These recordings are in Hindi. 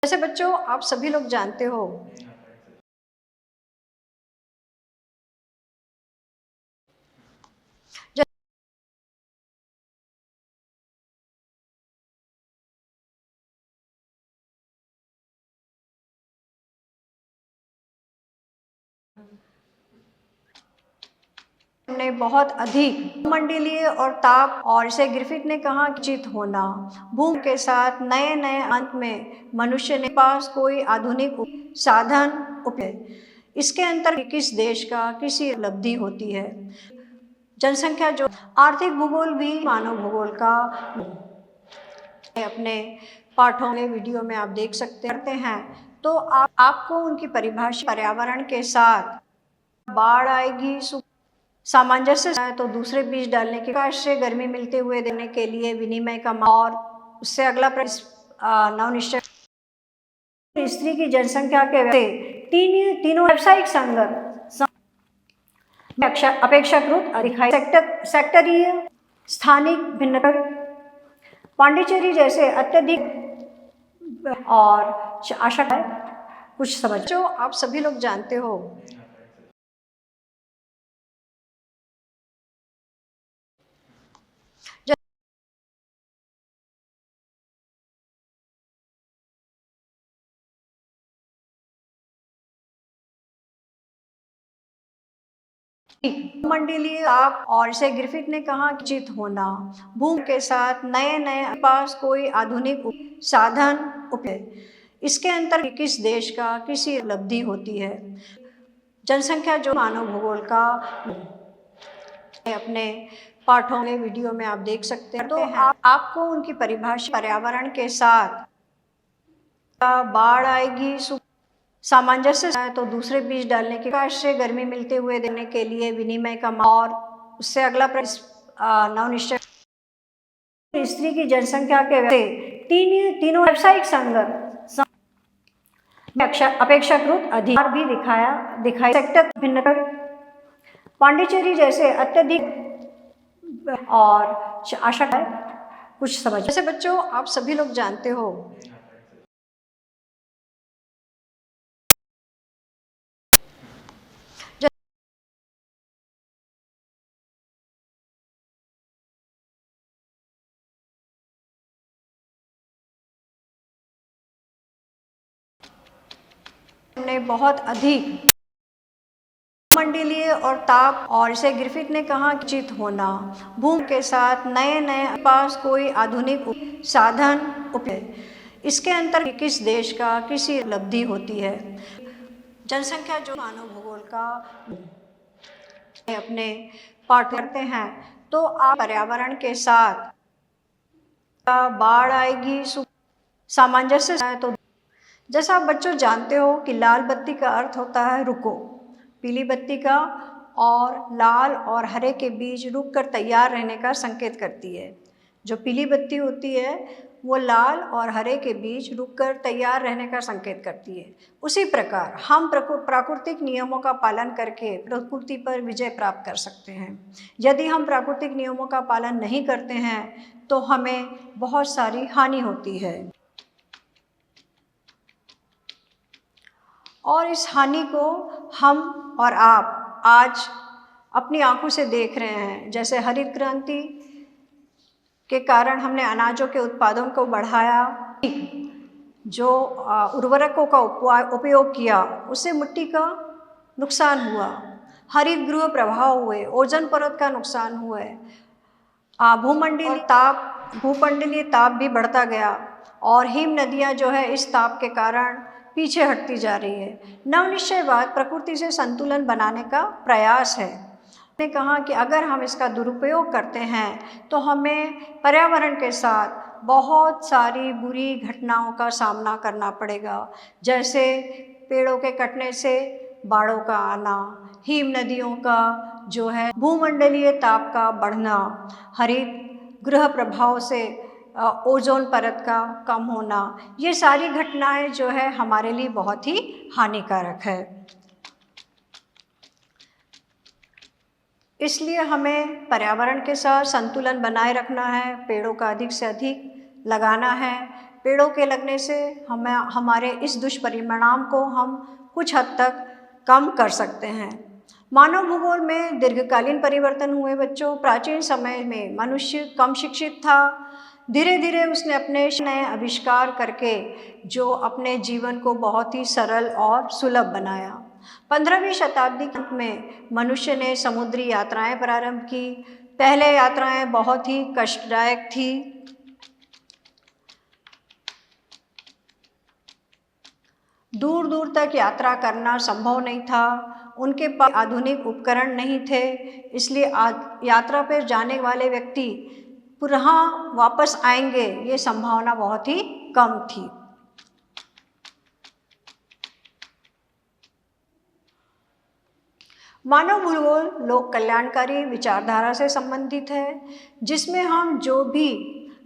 जैसे बच्चों आप सभी लोग जानते हो ने बहुत अधिक मंडलीय और ताप और इसे ग्रिफिथ ने कहा चित होना भूमि के साथ नए नए अंत में मनुष्य ने पास कोई आधुनिक साधन इसके अंतर किस देश का किसी उपलब्धि होती है। जनसंख्या जो आर्थिक भूगोल भी मानव भूगोल का अपने पाठों में वीडियो में आप देख सकते हैं। तो आपको उनकी परिभाषा पर्यावरण के साथ बाढ़ आएगी सामंजस्य है तो दूसरे बीज डालने के प्रकाश से गर्मी मिलते हुए देने के लिए विनिमय का और उससे अगला प्रश्न नवनिश्चय स्त्री की जनसंख्या के तीनों व्यावसायिक संघर्ष अपेक्षाकृत अधिक सेक्टरीय स्थानिक भिन्नता पांडिचेरी जैसे अत्यधिक और आशा है कुछ समझ जो आप सभी लोग जानते हो मंडलीय ताप और इसे ग्रिफिथ ने कहा चित होना भूमि के साथ नए नए पास कोई आधुनिक साधन इसके अंतर किस देश का किसी उपलब्धि होती है। जनसंख्या जो मानव भूगोल का अपने पाठों में वीडियो में आप देख सकते हैं। तो आपको उनकी परिभाषा पर्यावरण के साथ बाढ़ आएगी सामंजस्य है तो दूसरे बीज डालने के प्रकाश से गर्मी मिलते हुए देने के लिए विनिमय का और उससे अगला प्रश्न नवनिश्चय स्त्री की जनसंख्या के तीनों व्यावसायिक संघर्ष अपेक्षाकृत अधिक भी दिखाई सेक्टर भिन्नता पांडिचेरी जैसे अत्यधिक और आशा है कुछ समझ जैसे बच्चों आप सभी लोग जानते हो ने बहुत अधिक मंडलीय और ताप और इसे ग्रिफिथ ने कहा चित होना भूमि के साथ नए नए पास कोई आधुनिक साधन इसके अंतर किस देश का किसी उपलब्धि होती है। जनसंख्या जो मानव भूगोल का अपने पाठ करते हैं तो आप पर्यावरण के साथ बाढ़ आएगी सामंजस्य है तो जैसा आप बच्चों जानते हो कि लाल बत्ती का अर्थ होता है रुको, पीली बत्ती का और लाल और हरे के बीच रुक कर तैयार रहने का संकेत करती है। जो पीली बत्ती होती है वो लाल और हरे के बीच रुककर तैयार रहने का संकेत करती है। उसी प्रकार हम प्राकृतिक नियमों का पालन करके प्रकृति पर विजय प्राप्त कर सकते हैं। यदि हम प्राकृतिक नियमों का पालन नहीं करते हैं तो हमें बहुत सारी हानि होती है और इस हानि को हम और आप आज अपनी आंखों से देख रहे हैं। जैसे हरित क्रांति के कारण हमने अनाजों के उत्पादन को बढ़ाया, जो उर्वरकों का उपयोग किया उससे मिट्टी का नुकसान हुआ, हरित गृह प्रभाव हुए, ओजोन परत का नुकसान हुआ है, भूमंडलीय ताप भी बढ़ता गया और हिम नदियाँ जो है इस ताप के कारण पीछे हटती जा रही है। नवनिश्चयवाद प्रकृति से संतुलन बनाने का प्रयास है। ने कहा कि अगर हम इसका दुरुपयोग करते हैं तो हमें पर्यावरण के साथ बहुत सारी बुरी घटनाओं का सामना करना पड़ेगा, जैसे पेड़ों के कटने से बाढ़ों का आना, हिम नदियों का जो है भूमंडलीय ताप का बढ़ना, हरित गृह प्रभाव से ओजोन परत का कम होना, ये सारी घटनाएं जो है हमारे लिए बहुत ही हानिकारक है। इसलिए हमें पर्यावरण के साथ संतुलन बनाए रखना है, पेड़ों का अधिक से अधिक लगाना है, पेड़ों के लगने से हमारे इस दुष्परिणाम को हम कुछ हद तक कम कर सकते हैं। मानव भूगोल में दीर्घकालीन परिवर्तन हुए बच्चों। प्राचीन समय में मनुष्य कम शिक्षित था, धीरे धीरे उसने अपने नए आविष्कार करके जो अपने जीवन को बहुत ही सरल और सुलभ बनाया। 15वीं शताब्दी में मनुष्य ने समुद्री यात्राएं प्रारंभ की। पहले यात्राएं बहुत ही कष्टदायक थी। दूर दूर तक यात्रा करना संभव नहीं था, उनके पास आधुनिक उपकरण नहीं थे, इसलिए यात्रा पर जाने वाले व्यक्ति पुनः वापस आएंगे ये संभावना बहुत ही कम थी। मानव भूगोल लोक कल्याणकारी विचारधारा से संबंधित है, जिसमें हम जो भी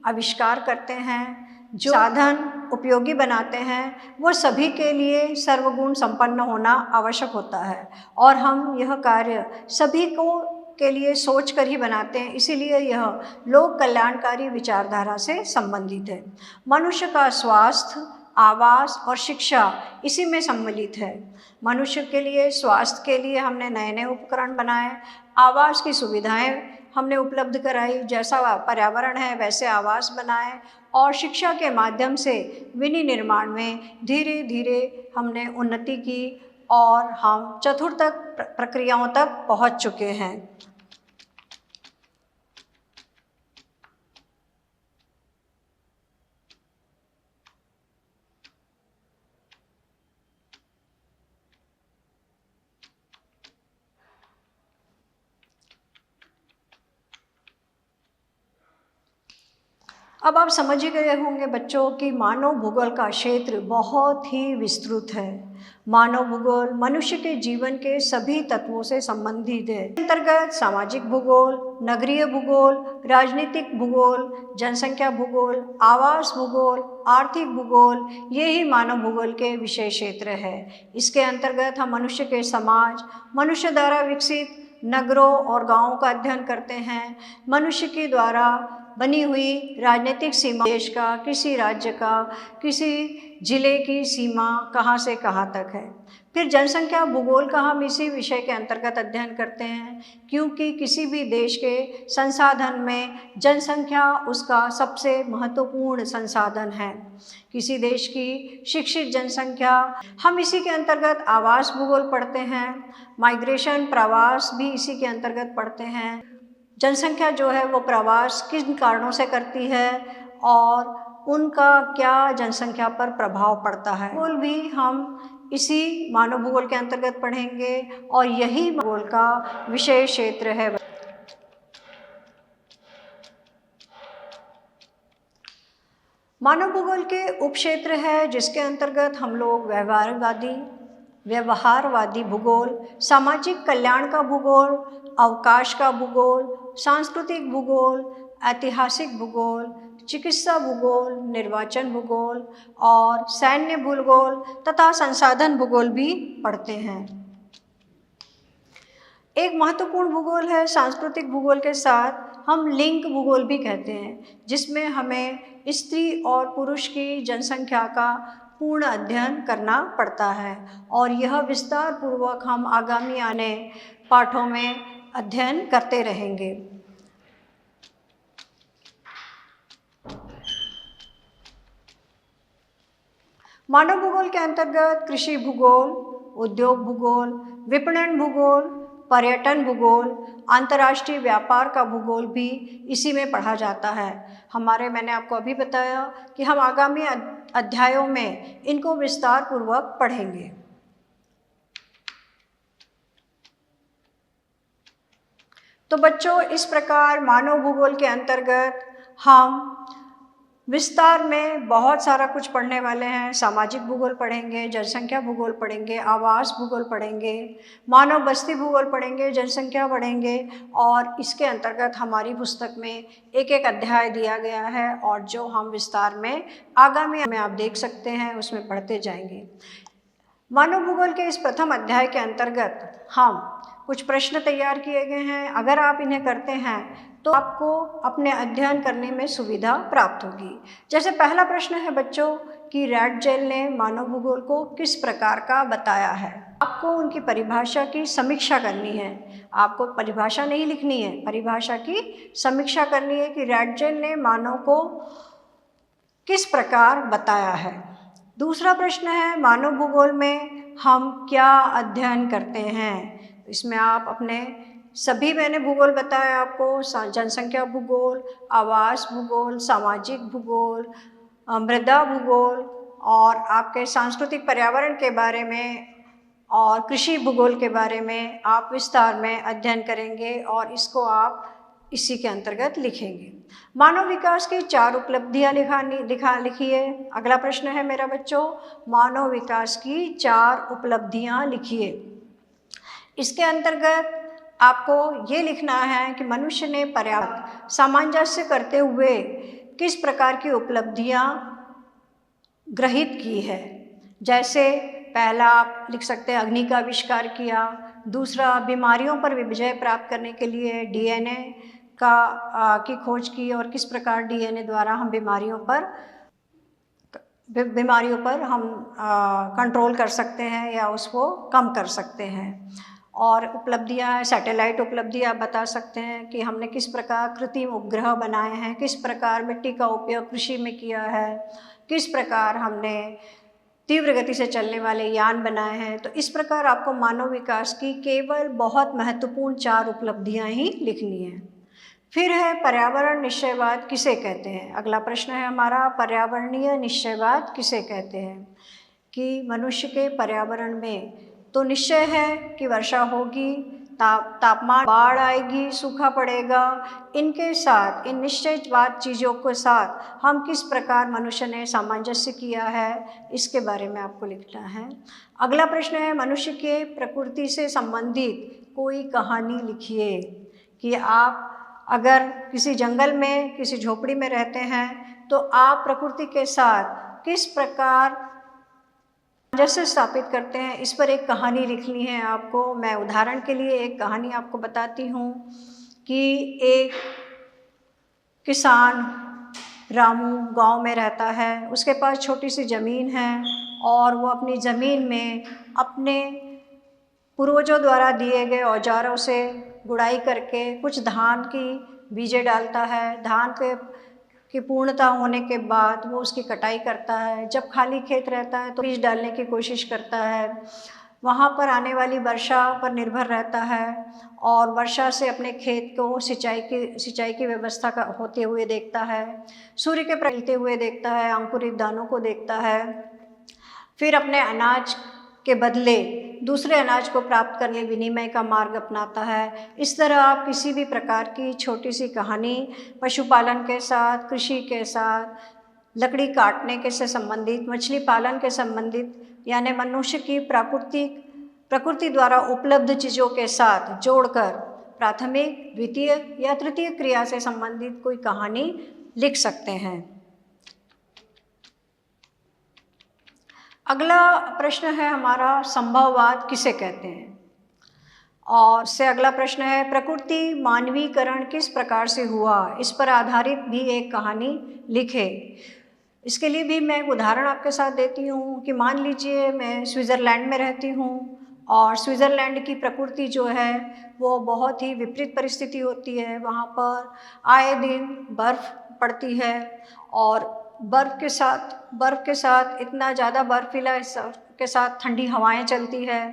आविष्कार करते हैं, जो साधन उपयोगी बनाते हैं, वो सभी के लिए सर्वगुण संपन्न होना आवश्यक होता है और हम यह कार्य सभी के लिए सोच कर ही बनाते हैं, इसीलिए यह लोक कल्याणकारी विचारधारा से संबंधित है। मनुष्य का स्वास्थ्य, आवास और शिक्षा इसी में सम्मिलित है। मनुष्य के लिए स्वास्थ्य के लिए हमने नए नए उपकरण बनाए, आवास की सुविधाएं हमने उपलब्ध कराई, जैसा पर्यावरण है वैसे आवास बनाए, और शिक्षा के माध्यम से विनिर्माण में धीरे धीरे हमने उन्नति की और हम चतुर्थ प्रक्रियाओं तक पहुंच चुके हैं। अब आप समझ ही गए होंगे बच्चों कि मानव भूगोल का क्षेत्र बहुत ही विस्तृत है। मानव भूगोल मनुष्य के जीवन के सभी तत्वों से संबंधित है। अंतर्गत सामाजिक भूगोल, नगरीय भूगोल, राजनीतिक भूगोल, जनसंख्या भूगोल, आवास भूगोल, आर्थिक भूगोल, ये ही मानव भूगोल के विषय क्षेत्र है। इसके अंतर्गत हम मनुष्य के समाज, मनुष्य द्वारा विकसित नगरों और गांवों का अध्ययन करते हैं। मनुष्य के द्वारा बनी हुई राजनीतिक सीमा, देश का, किसी राज्य का, किसी जिले की सीमा कहाँ से कहाँ तक है। फिर जनसंख्या भूगोल का हम इसी विषय के अंतर्गत अध्ययन करते हैं, क्योंकि किसी भी देश के संसाधन में जनसंख्या उसका सबसे महत्वपूर्ण संसाधन है। किसी देश की शिक्षित जनसंख्या, हम इसी के अंतर्गत आवास भूगोल पढ़ते हैं, माइग्रेशन प्रवास भी इसी के अंतर्गत पढ़ते हैं। जनसंख्या जो है वो प्रवास किन कारणों से करती है और उनका क्या जनसंख्या पर प्रभाव पड़ता है, भूगोल भी हम इसी मानव भूगोल के अंतर्गत पढ़ेंगे और यही भूगोल का विषय क्षेत्र है। मानव भूगोल के उपक्षेत्र है जिसके अंतर्गत हम लोग व्यवहारवादी भूगोल, सामाजिक कल्याण का भूगोल, अवकाश का भूगोल, सांस्कृतिक भूगोल, ऐतिहासिक भूगोल, चिकित्सा भूगोल, निर्वाचन भूगोल और सैन्य भूगोल तथा संसाधन भूगोल भी पढ़ते हैं। एक महत्वपूर्ण भूगोल है सांस्कृतिक भूगोल के साथ हम लिंग भूगोल भी कहते हैं, जिसमें हमें स्त्री और पुरुष की जनसंख्या का पूर्ण अध्ययन करना पड़ता है और यह विस्तार पूर्वक हम आगामी आने पाठों में अध्ययन करते रहेंगे। मानव भूगोल के अंतर्गत कृषि भूगोल, उद्योग भूगोल, विपणन भूगोल, पर्यटन भूगोल, अंतर्राष्ट्रीय व्यापार का भूगोल भी इसी में पढ़ा जाता है। मैंने आपको अभी बताया कि हम आगामी अध्यायों में इनको विस्तार पूर्वक पढ़ेंगे। तो बच्चों, इस प्रकार मानव भूगोल के अंतर्गत हम विस्तार में बहुत सारा कुछ पढ़ने वाले हैं। सामाजिक भूगोल पढ़ेंगे, जनसंख्या भूगोल पढ़ेंगे, आवास भूगोल पढ़ेंगे, मानव बस्ती भूगोल पढ़ेंगे, जनसंख्या पढ़ेंगे और इसके अंतर्गत हमारी पुस्तक में एक एक अध्याय दिया गया है और जो हम विस्तार में आगामी में आप देख सकते हैं उसमें पढ़ते जाएंगे। मानव भूगोल के इस प्रथम अध्याय के अंतर्गत हम कुछ प्रश्न तैयार किए गए हैं। अगर आप इन्हें करते हैं तो आपको अपने अध्ययन करने में सुविधा प्राप्त होगी। जैसे पहला प्रश्न है बच्चों कि रैटजेल ने मानव भूगोल को किस प्रकार का बताया है। आपको उनकी परिभाषा की समीक्षा करनी है। आपको परिभाषा नहीं लिखनी है, परिभाषा की समीक्षा करनी है कि रैटजेल ने मानव को किस प्रकार बताया है। दूसरा प्रश्न है मानव भूगोल में हम क्या अध्ययन करते हैं। इसमें आप अपने सभी, मैंने भूगोल बताया आपको, जनसंख्या भूगोल, आवास भूगोल, सामाजिक भूगोल, मृदा भूगोल और आपके सांस्कृतिक पर्यावरण के बारे में और कृषि भूगोल के बारे में आप विस्तार में अध्ययन करेंगे और इसको आप इसी के अंतर्गत लिखेंगे। मानव विकास की 4 उपलब्धियां लिखिए। अगला प्रश्न है मेरा बच्चों, मानव विकास की 4 उपलब्धियां लिखिए। इसके अंतर्गत आपको ये लिखना है कि मनुष्य ने पर्यावरण सामंजस्य करते हुए किस प्रकार की उपलब्धियां ग्रहित की है। जैसे पहला आप लिख सकते हैं अग्नि का आविष्कार किया, दूसरा बीमारियों पर विजय प्राप्त करने के लिए डीएनए की खोज की और किस प्रकार डीएनए द्वारा हम बीमारियों पर हम कंट्रोल कर सकते हैं या उसको कम कर सकते हैं। और उपलब्धियां, सैटेलाइट उपलब्धि आप बता सकते हैं कि हमने किस प्रकार कृत्रिम उपग्रह बनाए हैं, किस प्रकार मिट्टी का उपयोग कृषि में किया है, किस प्रकार हमने तीव्र गति से चलने वाले यान बनाए हैं। तो इस प्रकार आपको मानव विकास की केवल बहुत महत्वपूर्ण 4 उपलब्धियां ही लिखनी है। फिर है पर्यावरण निश्चयवाद किसे कहते हैं। अगला प्रश्न है हमारा, पर्यावरणीय निश्चयवाद किसे कहते हैं। कि मनुष्य के पर्यावरण में तो निश्चय है कि वर्षा होगी, तापमान, बाढ़ आएगी, सूखा पड़ेगा। इनके साथ, इन निश्चयवाद चीज़ों के साथ हम किस प्रकार मनुष्य ने सामंजस्य किया है, इसके बारे में आपको लिखना है। अगला प्रश्न है मनुष्य के प्रकृति से संबंधित कोई कहानी लिखिए। कि आप अगर किसी जंगल में, किसी झोपड़ी में रहते हैं तो आप प्रकृति के साथ किस प्रकार सामंजस्य स्थापित करते हैं, इस पर एक कहानी लिखनी है आपको। मैं उदाहरण के लिए एक कहानी आपको बताती हूँ कि एक किसान रामू गांव में रहता है, उसके पास छोटी सी ज़मीन है और वो अपनी ज़मीन में अपने पूर्वजों द्वारा दिए गए औजारों से गुड़ाई करके कुछ धान की बीजें डालता है। धान की पूर्णता होने के बाद वो उसकी कटाई करता है। जब खाली खेत रहता है तो बीज डालने की कोशिश करता है। वहाँ पर आने वाली वर्षा पर निर्भर रहता है और वर्षा से अपने खेत को सिंचाई की व्यवस्था होते हुए देखता है। सूर्य के प्रखरते हुए देखता है, अंकुरित दानों को देखता है। फिर अपने अनाज के बदले दूसरे अनाज को प्राप्त करने विनिमय का मार्ग अपनाता है। इस तरह आप किसी भी प्रकार की छोटी सी कहानी पशुपालन के साथ, कृषि के साथ, लकड़ी काटने के से संबंधित, मछली पालन के संबंधित, यानी मनुष्य की प्रकृति द्वारा उपलब्ध चीज़ों के साथ जोड़कर प्राथमिक, द्वितीय या तृतीय क्रिया से संबंधित कोई कहानी लिख सकते हैं। अगला प्रश्न है हमारा, संभववाद किसे कहते हैं। और से अगला प्रश्न है, प्रकृति मानवीकरण किस प्रकार से हुआ, इस पर आधारित भी एक कहानी लिखे। इसके लिए भी मैं एक उदाहरण आपके साथ देती हूँ कि मान लीजिए मैं स्विट्ज़रलैंड में रहती हूँ और स्विट्ज़रलैंड की प्रकृति जो है वो बहुत ही विपरीत परिस्थिति होती है। वहाँ पर आए दिन बर्फ़ पड़ती है और बर्फ़ के साथ इतना ज़्यादा बर्फीला के साथ ठंडी हवाएं चलती है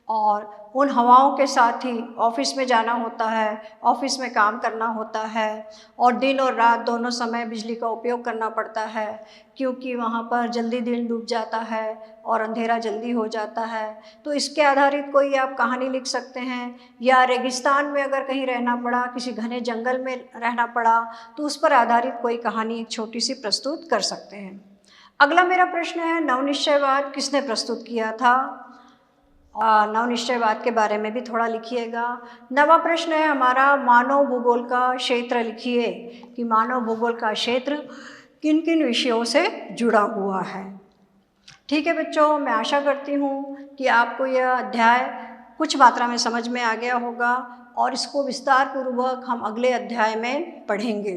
और उन हवाओं के साथ ही ऑफिस में जाना होता है, ऑफिस में काम करना होता है और दिन और रात दोनों समय बिजली का उपयोग करना पड़ता है, क्योंकि वहाँ पर जल्दी दिन डूब जाता है और अंधेरा जल्दी हो जाता है। तो इसके आधारित कोई आप कहानी लिख सकते हैं। या रेगिस्तान में अगर कहीं रहना पड़ा, किसी घने जंगल में रहना पड़ा, तो उस पर आधारित कोई कहानी एक छोटी सी प्रस्तुत कर सकते हैं। अगला मेरा प्रश्न है, नवनिश्चयवाद किसने प्रस्तुत किया था। नवनिश्चयवाद के बारे में भी थोड़ा लिखिएगा। नवा प्रश्न है हमारा, मानव भूगोल का क्षेत्र लिखिए कि मानव भूगोल का क्षेत्र किन किन विषयों से जुड़ा हुआ है। ठीक है बच्चों, मैं आशा करती हूँ कि आपको यह अध्याय कुछ मात्रा में समझ में आ गया होगा और इसको विस्तार पूर्वक हम अगले अध्याय में पढ़ेंगे।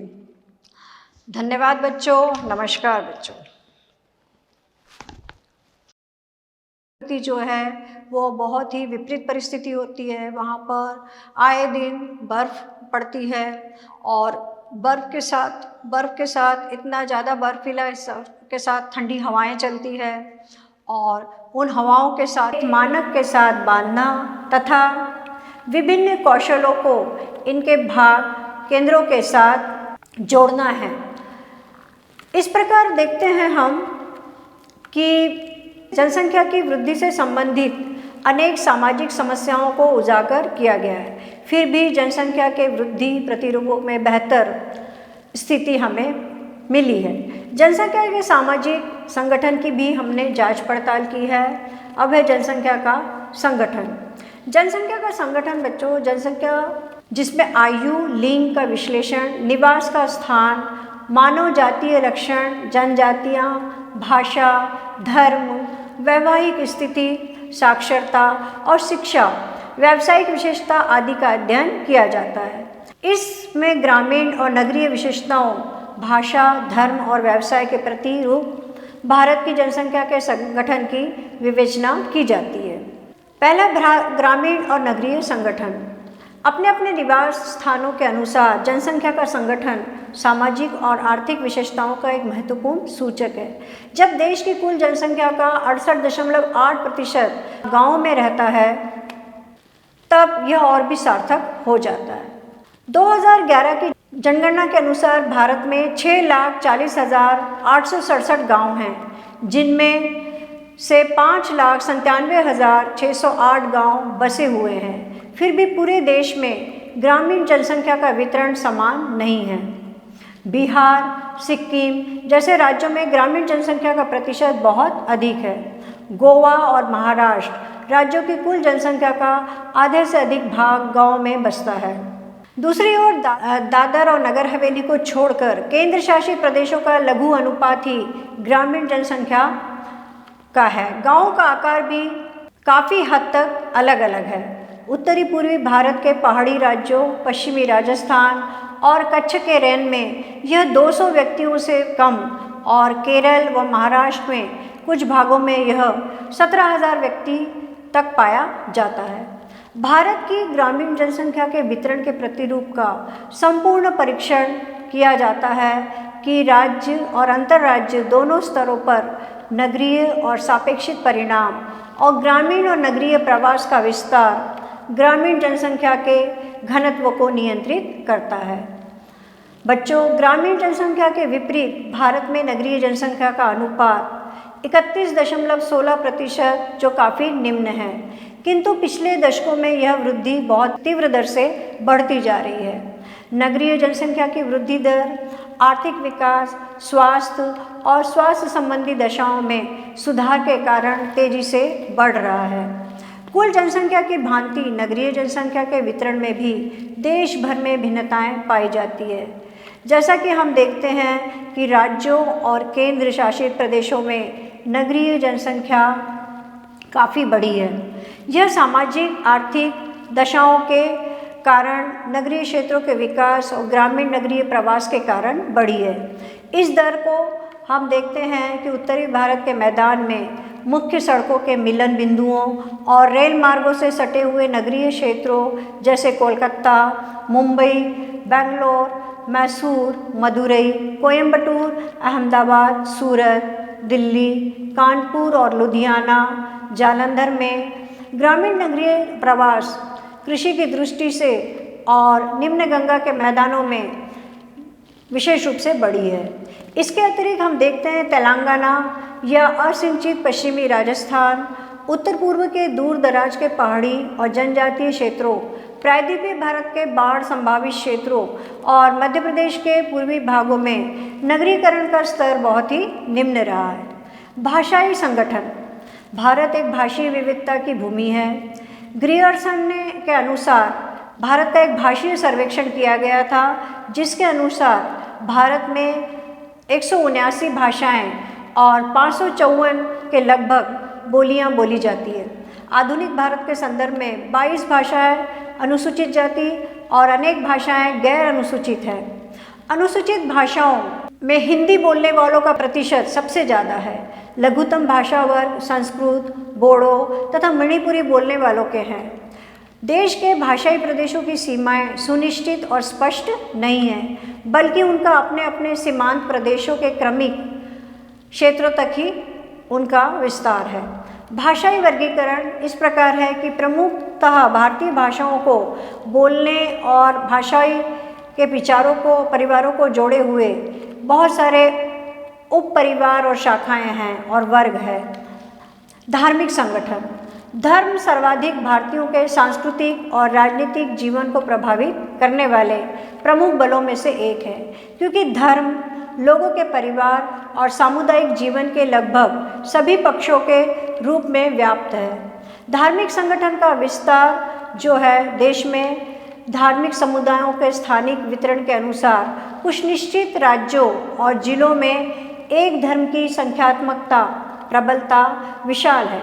धन्यवाद बच्चों, नमस्कार बच्चों। जो है वो बहुत ही विपरीत परिस्थिति होती है, वहाँ पर आए दिन बर्फ़ पड़ती है और बर्फ़ के साथ इतना ज़्यादा बर्फीला के साथ ठंडी हवाएं चलती है और उन हवाओं के साथ मानक के साथ बांधना तथा विभिन्न कौशलों को इनके भाग केंद्रों के साथ जोड़ना है। इस प्रकार देखते हैं हम कि जनसंख्या की वृद्धि से संबंधित अनेक सामाजिक समस्याओं को उजागर किया गया है, फिर भी जनसंख्या के वृद्धि प्रतिरूपों में बेहतर स्थिति हमें मिली है। जनसंख्या के सामाजिक संगठन की भी हमने जांच पड़ताल की है। अब है जनसंख्या का संगठन। जनसंख्या का संगठन बच्चों, जनसंख्या जिसमें आयु, लिंग का विश्लेषण, निवास का स्थान, मानव जातीय लक्षण, जनजातियाँ, भाषा, धर्म, वैवाहिक स्थिति, साक्षरता और शिक्षा, व्यावसायिक विशेषता आदि का अध्ययन किया जाता है। इसमें ग्रामीण और नगरीय विशेषताओं, भाषा, धर्म और व्यवसाय के प्रतिरूप भारत की जनसंख्या के संगठन की विवेचना की जाती है। पहला, ग्रामीण और नगरीय संगठन। अपने अपने निवास स्थानों के अनुसार जनसंख्या का संगठन सामाजिक और आर्थिक विशेषताओं का एक महत्वपूर्ण सूचक है। जब देश की कुल जनसंख्या का 68.8% गाँव में रहता है तब यह और भी सार्थक हो जाता है। 2011 की जनगणना के अनुसार भारत में 6,40,867 गाँव हैं, जिनमें से 5,97,608 गाँव बसे हुए हैं। फिर भी पूरे देश में ग्रामीण जनसंख्या का वितरण समान नहीं है। बिहार, सिक्किम जैसे राज्यों में ग्रामीण जनसंख्या का प्रतिशत बहुत अधिक है। गोवा और महाराष्ट्र राज्यों की कुल जनसंख्या का आधे से अधिक भाग गाँव में बसता है। दूसरी ओर दादर और नगर हवेली को छोड़कर केंद्र शासित प्रदेशों का लघु अनुपात ही ग्रामीण जनसंख्या का है। गाँव का आकार भी काफ़ी हद तक अलग अलग है। उत्तरी पूर्वी भारत के पहाड़ी राज्यों, पश्चिमी राजस्थान और कच्छ के रेन में यह 200 व्यक्तियों से कम और केरल व महाराष्ट्र में कुछ भागों में यह 17,000 व्यक्ति तक पाया जाता है। भारत की ग्रामीण जनसंख्या के वितरण के प्रतिरूप का संपूर्ण परीक्षण किया जाता है कि राज्य और अंतर्राज्य दोनों स्तरों पर नगरीय और सापेक्षिक परिणाम और ग्रामीण और नगरीय प्रवास का विस्तार ग्रामीण जनसंख्या के घनत्व को नियंत्रित करता है। बच्चों, ग्रामीण जनसंख्या के विपरीत भारत में नगरीय जनसंख्या का अनुपात 31.16% जो काफ़ी निम्न है, किंतु पिछले दशकों में यह वृद्धि बहुत तीव्र दर से बढ़ती जा रही है। नगरीय जनसंख्या की वृद्धि दर आर्थिक विकास, स्वास्थ्य और स्वास्थ्य संबंधी दशाओं में सुधार के कारण तेजी से बढ़ रहा है। कुल जनसंख्या की भांति नगरीय जनसंख्या के वितरण में भी देश भर में भिन्नताएं पाई जाती है। जैसा कि हम देखते हैं कि राज्यों और केंद्र शासित प्रदेशों में नगरीय जनसंख्या काफ़ी बड़ी है। यह सामाजिक आर्थिक दशाओं के कारण, नगरीय क्षेत्रों के विकास और ग्रामीण नगरीय प्रवास के कारण बढ़ी है। इस दर को हम देखते हैं कि उत्तरी भारत के मैदान में मुख्य सड़कों के मिलन बिंदुओं और रेल मार्गों से सटे हुए नगरीय क्षेत्रों जैसे कोलकाता, मुंबई, बेंगलोर, मैसूर, मदुरई, कोयम्बटूर, अहमदाबाद, सूरत, दिल्ली, कानपुर और लुधियाना, जालंधर में ग्रामीण नगरीय प्रवास कृषि की दृष्टि से और निम्न गंगा के मैदानों में विशेष रूप से बढ़ी है। इसके अतिरिक्त हम देखते हैं तेलंगाना या असिंचित पश्चिमी राजस्थान, उत्तर पूर्व के दूर दराज के पहाड़ी और जनजातीय क्षेत्रों, प्रायद्वीपीय भारत के बाढ़ संभावित क्षेत्रों और मध्य प्रदेश के पूर्वी भागों में नगरीकरण का स्तर बहुत ही निम्न रहा है। भाषाई संगठन। भारत एक भाषीय विविधता की भूमि है। ग्रियर्सन के अनुसार भारत का एक भाषीय सर्वेक्षण किया गया था, जिसके अनुसार भारत में 179 भाषाएं और 554 के लगभग बोलियां बोली जाती है। आधुनिक भारत के संदर्भ में 22 भाषाएं अनुसूचित जाति और अनेक भाषाएं गैर अनुसूचित है। अनुसूचित भाषाओं में हिंदी बोलने वालों का प्रतिशत सबसे ज़्यादा है। लघुत्तम भाषा वर्ग संस्कृत, बोडो तथा मणिपुरी बोलने वालों के हैं। देश के भाषाई प्रदेशों की सीमाएं सुनिश्चित और स्पष्ट नहीं हैं, बल्कि उनका अपने अपने सीमांत प्रदेशों के क्रमिक क्षेत्रों तक ही उनका विस्तार है। भाषाई वर्गीकरण इस प्रकार है कि प्रमुखतः भारतीय भाषाओं को बोलने और भाषाई के विचारों को परिवारों को जोड़े हुए बहुत सारे उप परिवार और शाखाएं हैं और वर्ग है। धार्मिक संगठन। धर्म सर्वाधिक भारतीयों के सांस्कृतिक और राजनीतिक जीवन को प्रभावित करने वाले प्रमुख बलों में से एक है, क्योंकि धर्म लोगों के परिवार और सामुदायिक जीवन के लगभग सभी पक्षों के रूप में व्याप्त है। धार्मिक संगठन का विस्तार जो है देश में धार्मिक समुदायों के स्थानिक वितरण के अनुसार कुछ निश्चित राज्यों और जिलों में एक धर्म की संख्यात्मकता प्रबलता विशाल है,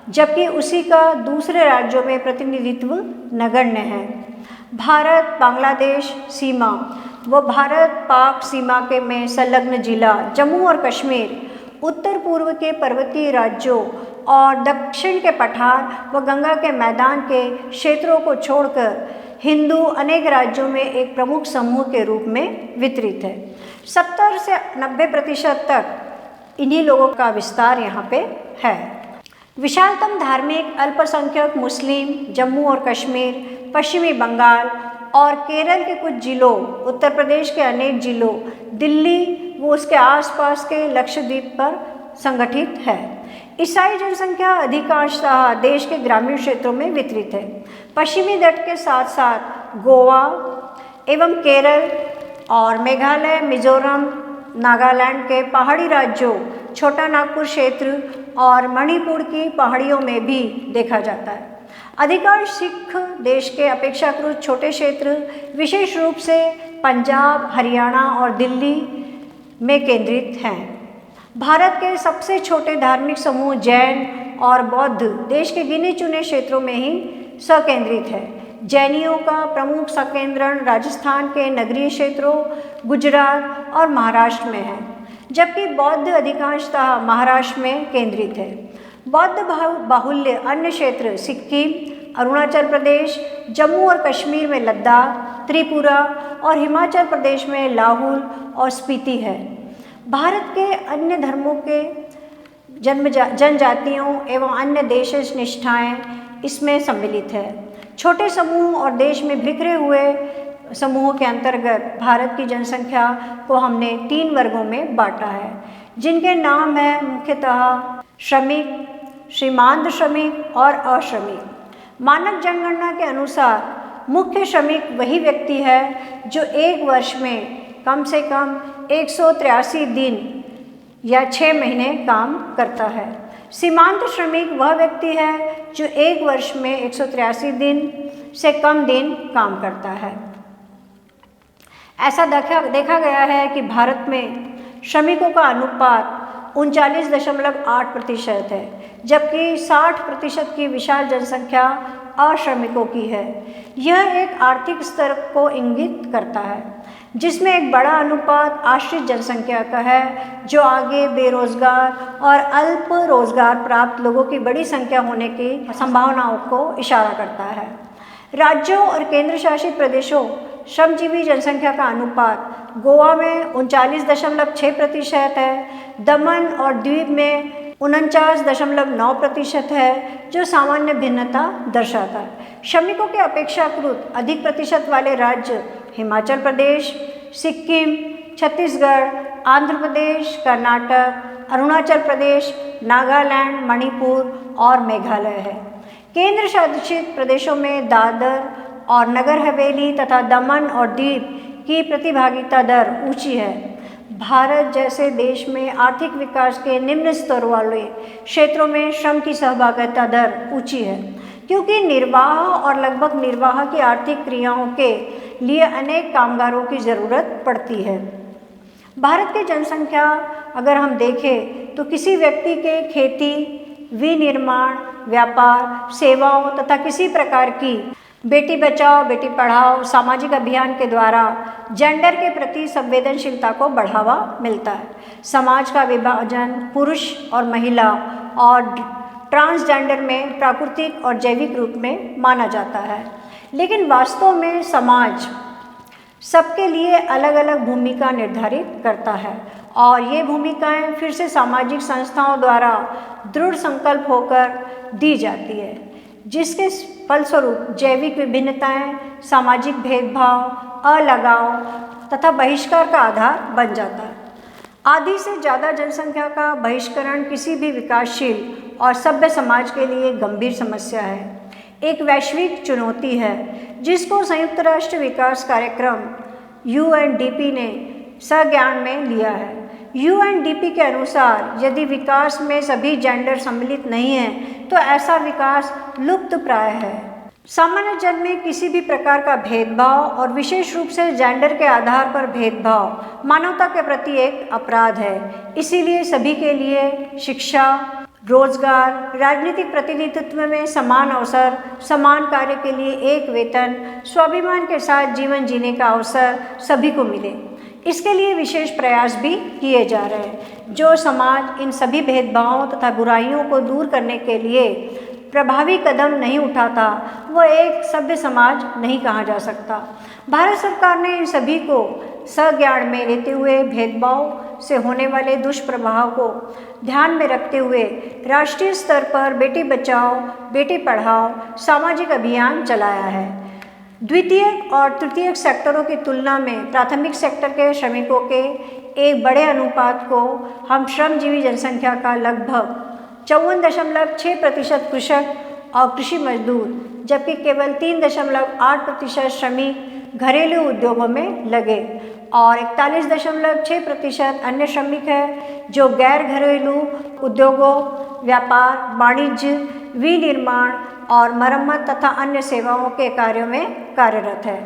जबकि उसी का दूसरे राज्यों में प्रतिनिधित्व नगण्य है। भारत बांग्लादेश सीमा व भारत पाक सीमा के में संलग्न जिला जम्मू और कश्मीर, उत्तर पूर्व के पर्वतीय राज्यों और दक्षिण के पठार व गंगा के मैदान के क्षेत्रों को छोड़कर हिंदू अनेक राज्यों में एक प्रमुख समूह के रूप में वितरित है। 70 से 90% तक इन्हीं लोगों का विस्तार यहाँ पे है। विशालतम धार्मिक अल्पसंख्यक मुस्लिम जम्मू और कश्मीर, पश्चिमी बंगाल और केरल के कुछ जिलों, उत्तर प्रदेश के अनेक जिलों, दिल्ली व उसके आसपास के लक्षद्वीप पर संगठित है। ईसाई जनसंख्या अधिकांशतः देश के ग्रामीण क्षेत्रों में वितरित है। पश्चिमी तट के साथ साथ गोवा एवं केरल और मेघालय, मिजोरम, नागालैंड के पहाड़ी राज्यों, छोटा नागपुर क्षेत्र और मणिपुर की पहाड़ियों में भी देखा जाता है। अधिकांश सिख देश के अपेक्षाकृत छोटे क्षेत्र, विशेष रूप से पंजाब, हरियाणा और दिल्ली में केंद्रित हैं। भारत के सबसे छोटे धार्मिक समूह जैन और बौद्ध देश के गिने चुने क्षेत्रों में ही सकेंद्रित है। जैनियों का प्रमुख संकेंद्रण राजस्थान के नगरीय क्षेत्रों, गुजरात और महाराष्ट्र में है, जबकि बौद्ध अधिकांशतः महाराष्ट्र में केंद्रित है। बौद्ध बाहुल्य अन्य क्षेत्र सिक्किम, अरुणाचल प्रदेश, जम्मू और कश्मीर में लद्दाख, त्रिपुरा और हिमाचल प्रदेश में लाहौल और स्पीति है। भारत के अन्य धर्मों के जनजातियों एवं अन्य देश निष्ठाएँ इसमें सम्मिलित है। छोटे समूह और देश में बिखरे हुए समूहों के अंतर्गत भारत की जनसंख्या को हमने 3 वर्गों में बांटा है, जिनके नाम है मुख्यतः श्रमिक, सीमांत श्रमिक और अश्रमिक। मानक जनगणना के अनुसार मुख्य श्रमिक वही व्यक्ति है जो एक वर्ष में कम से कम 183 दिन या 6 महीने काम करता है। सीमांत श्रमिक वह व्यक्ति है जो एक वर्ष में 183 दिन से कम दिन काम करता है। ऐसा देखा गया है कि भारत में श्रमिकों का अनुपात 39.8% है, जबकि 60% की विशाल जनसंख्या अश्रमिकों की है। यह एक आर्थिक स्तर को इंगित करता है, जिसमें एक बड़ा अनुपात आश्रित जनसंख्या का है, जो आगे बेरोजगार और अल्प रोजगार प्राप्त लोगों की बड़ी संख्या होने की संभावनाओं को इशारा करता है। राज्यों और केंद्र शासित प्रदेशों श्रमजीवी जनसंख्या का अनुपात गोवा में 39.6% है, दमन और द्वीप में 49.9% है, जो सामान्य भिन्नता दर्शाता है। श्रमिकों के अपेक्षाकृत अधिक प्रतिशत वाले राज्य हिमाचल प्रदेश, सिक्किम, छत्तीसगढ़, आंध्र प्रदेश, कर्नाटक, अरुणाचल प्रदेश, नागालैंड, मणिपुर और मेघालय है। केंद्र शासित प्रदेशों में दादर और नगर हवेली तथा दमन और दीव की प्रतिभागिता दर ऊंची है। भारत जैसे देश में आर्थिक विकास के निम्न स्तर वाले क्षेत्रों में श्रम की सहभागिता दर ऊंची है, क्योंकि निर्वाह और लगभग निर्वाह की आर्थिक क्रियाओं के लिए अनेक कामगारों की ज़रूरत पड़ती है। भारत की जनसंख्या अगर हम देखें तो किसी व्यक्ति के खेती, विनिर्माण, व्यापार, सेवाओं तथा किसी प्रकार की बेटी बचाओ बेटी पढ़ाओ सामाजिक अभियान के द्वारा जेंडर के प्रति संवेदनशीलता को बढ़ावा मिलता है। समाज का विभाजन पुरुष और महिला और ट्रांसजेंडर में प्राकृतिक और जैविक रूप में माना जाता है, लेकिन वास्तव में समाज सबके लिए अलग अलग भूमिका निर्धारित करता है और ये भूमिकाएं फिर से सामाजिक संस्थाओं द्वारा दृढ़ संकल्प होकर दी जाती है, जिसके फलस्वरूप जैविक विभिन्नताएं सामाजिक भेदभाव, अलगाव तथा बहिष्कार का आधार बन जाता है। आधी से ज़्यादा जनसंख्या का बहिष्करण किसी भी विकासशील और सभ्य समाज के लिए गंभीर समस्या है, एक वैश्विक चुनौती है जिसको संयुक्त राष्ट्र विकास कार्यक्रम UNDP ने संज्ञान में लिया है। UNDP के अनुसार यदि विकास में सभी जेंडर सम्मिलित नहीं हैं तो ऐसा विकास लुप्त प्राय है। सामान्य जन में किसी भी प्रकार का भेदभाव और विशेष रूप से जेंडर के आधार पर भेदभाव मानवता के प्रति एक अपराध है। इसीलिए सभी के लिए शिक्षा, रोजगार, राजनीतिक प्रतिनिधित्व में समान अवसर, समान कार्य के लिए एक वेतन, स्वाभिमान के साथ जीवन जीने का अवसर सभी को मिले, इसके लिए विशेष प्रयास भी किए जा रहे हैं। जो समाज इन सभी भेदभावों तथा बुराइयों को दूर करने के लिए प्रभावी कदम नहीं उठाता वह एक सभ्य समाज नहीं कहा जा सकता। भारत सरकार ने इन सभी को संज्ञान में लेते हुए भेदभाव से होने वाले दुष्प्रभाव को ध्यान में रखते हुए राष्ट्रीय स्तर पर बेटी बचाओ बेटी पढ़ाओ सामाजिक अभियान चलाया है। द्वितीयक और तृतीयक सेक्टरों की तुलना में प्राथमिक सेक्टर के श्रमिकों के एक बड़े अनुपात को हम श्रमजीवी जनसंख्या का लगभग 54.6% कृषक और कृषि मजदूर, जबकि केवल 3.8% श्रमिक घरेलू उद्योगों में लगे और 41.6% अन्य श्रमिक है जो गैर घरेलू उद्योगों, व्यापार, वाणिज्य, विनिर्माण और मरम्मत तथा अन्य सेवाओं के कार्यों में कार्यरत है।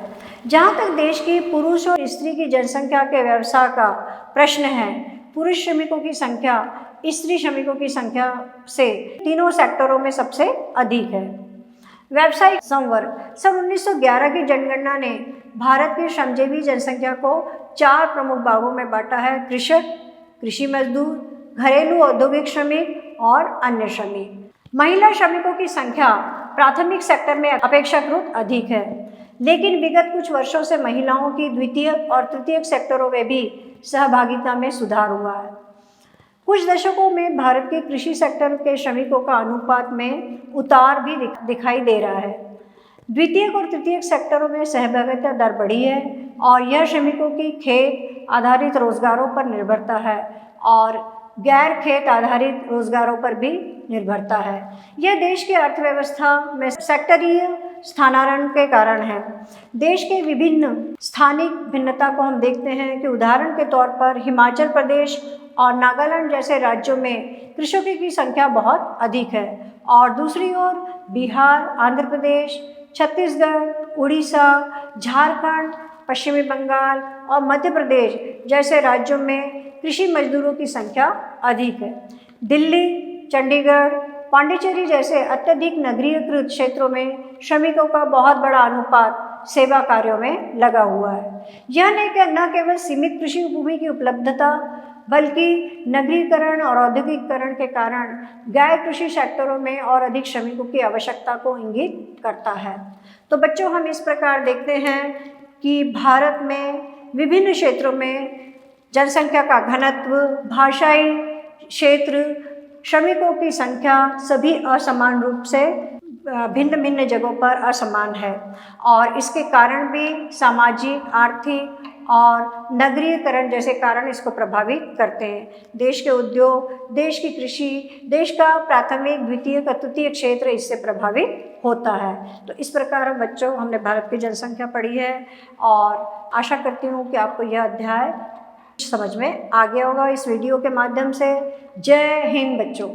जहाँ तक देश की पुरुष और स्त्री की जनसंख्या के व्यवसाय का प्रश्न है, पुरुष श्रमिकों की संख्या स्त्री श्रमिकों की संख्या से तीनों सेक्टरों में सबसे अधिक है। व्यावसायिक संवर्ग सन 1911 की जनगणना ने भारत की श्रमजीवी जनसंख्या को 4 प्रमुख भागों में बांटा है: कृषक, कृषि मजदूर, घरेलू औद्योगिक श्रमिक और अन्य श्रमिक। महिला श्रमिकों की संख्या प्राथमिक सेक्टर में अपेक्षाकृत अधिक है, लेकिन विगत कुछ वर्षों से महिलाओं की द्वितीयक और तृतीयक सेक्टरों में भी सहभागिता में सुधार हुआ है। कुछ दशकों में भारत के कृषि सेक्टर के श्रमिकों का अनुपात में उतार भी दिखाई दे रहा है। द्वितीयक और तृतीयक सेक्टरों में सहभागिता दर बढ़ी है और यह श्रमिकों की खेत आधारित रोजगारों पर निर्भरता है और गैर खेत आधारित रोजगारों पर भी निर्भरता है। यह देश की अर्थव्यवस्था में सेक्टरीय स्थानांतरण के कारण है। देश के विभिन्न स्थानिक भिन्नता को हम देखते हैं कि उदाहरण के तौर पर हिमाचल प्रदेश और नागालैंड जैसे राज्यों में कृषकों की संख्या बहुत अधिक है और दूसरी ओर बिहार, आंध्र प्रदेश, छत्तीसगढ़, उड़ीसा, झारखंड, पश्चिमी बंगाल और मध्य प्रदेश जैसे राज्यों में कृषि मजदूरों की संख्या अधिक है। दिल्ली, चंडीगढ़, पांडिचेरी जैसे अत्यधिक नगरीयकृत क्षेत्रों में श्रमिकों का बहुत बड़ा अनुपात सेवा कार्यों में लगा हुआ है। यह न केवल सीमित कृषि भूमि की उपलब्धता बल्कि नगरीकरण और औद्योगिकरण के कारण गैर कृषि सेक्टरों में और अधिक श्रमिकों की आवश्यकता को इंगित करता है। तो बच्चों, हम इस प्रकार देखते हैं कि भारत में विभिन्न क्षेत्रों में जनसंख्या का घनत्व, भाषाई क्षेत्र, श्रमिकों की संख्या सभी असमान रूप से भिन्न भिन्न जगहों पर असमान है और इसके कारण भी सामाजिक, आर्थिक और नगरीकरण जैसे कारण इसको प्रभावित करते हैं। देश के उद्योग, देश की कृषि, देश का प्राथमिक, द्वितीयक और तृतीयक क्षेत्र इससे प्रभावित होता है। तो इस प्रकार बच्चों, हमने भारत की जनसंख्या पढ़ी है और आशा करती हूँ कि आपको यह अध्याय समझ में आ गया होगा इस वीडियो के माध्यम से। जय हिंद बच्चों।